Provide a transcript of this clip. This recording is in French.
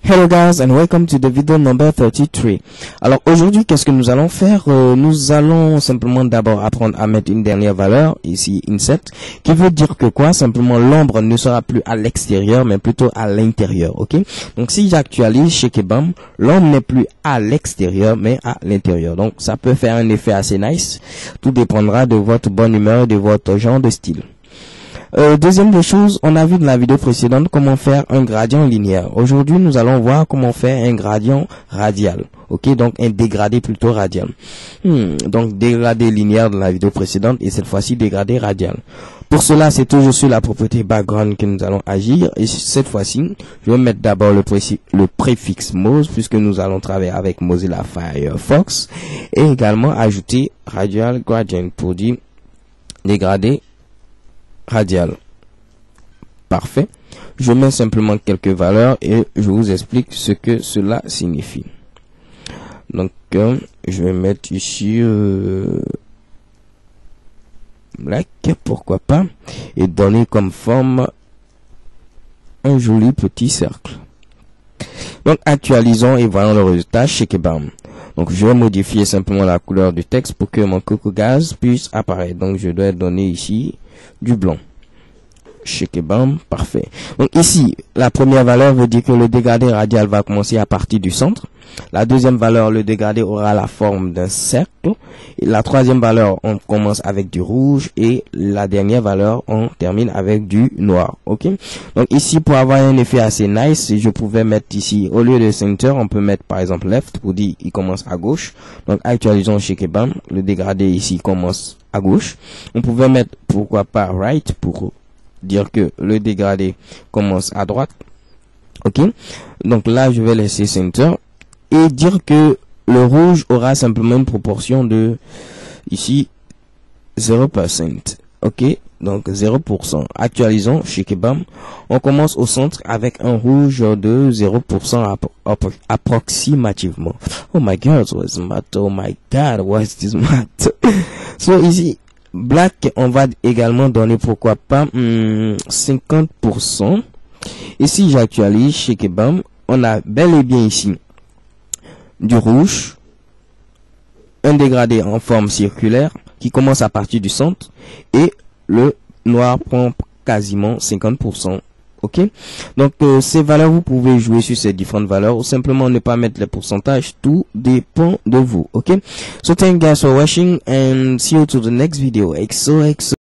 Hello guys and welcome to the video number 33. Alors aujourd'hui qu'est-ce que nous allons faire? Nous allons simplement d'abord apprendre à mettre une dernière valeur, ici inset, qui veut dire que quoi? Simplement l'ombre ne sera plus à l'extérieur mais plutôt à l'intérieur, ok? Donc si j'actualise chez Kebam, l'ombre n'est plus à l'extérieur mais à l'intérieur. Donc ça peut faire un effet assez nice, tout dépendra de votre bonne humeur, de votre genre de style. Deuxième des choses, on a vu dans la vidéo précédente comment faire un gradient linéaire. Aujourd'hui, nous allons voir comment faire un gradient radial. Ok, donc un dégradé plutôt radial. Donc dégradé linéaire dans la vidéo précédente et cette fois-ci dégradé radial. Pour cela, c'est toujours sur la propriété background que nous allons agir. Et cette fois-ci, je vais mettre d'abord le préfixe Moz puisque nous allons travailler avec Mozilla Firefox et également ajouter radial gradient pour dire dégradé radial. Parfait. Je mets simplement quelques valeurs et je vous explique ce que cela signifie. Donc, je vais mettre ici black, pourquoi pas, et donner comme forme un joli petit cercle. Donc, actualisons et voyons le résultat chez Kebam. Donc, je vais modifier simplement la couleur du texte pour que mon coco gaz puisse apparaître. Donc, je dois donner ici du blanc. Chez Kebam, parfait. Donc ici, la première valeur veut dire que le dégradé radial va commencer à partir du centre. La deuxième valeur, le dégradé aura la forme d'un cercle. Et la troisième valeur, on commence avec du rouge. Et la dernière valeur, on termine avec du noir. Ok. Donc ici, pour avoir un effet assez nice, je pouvais mettre ici, au lieu de center, on peut mettre par exemple left pour dire il commence à gauche. Donc actualisons chez Kebam. Le dégradé ici commence à gauche. On pouvait mettre pourquoi pas right pour dire que le dégradé commence à droite. Ok, donc là je vais laisser center et dire que le rouge aura simplement une proportion de ici 0%. ok, donc 0%. Actualisons chez Kebam. On commence au centre avec un rouge de 0% approximativement. Oh my god, what's the matter? Oh my god, what's this matter? So ici black, on va également donner pourquoi pas 50%. Et si j'actualise chez Kebam, on a bel et bien ici du rouge, un dégradé en forme circulaire qui commence à partir du centre et le noir prend quasiment 50%. Ok, donc ces valeurs, vous pouvez jouer sur ces différentes valeurs ou simplement ne pas mettre les pourcentages, tout dépend de vous. Ok, so thank you guys for watching and see you to the next video. XOXO.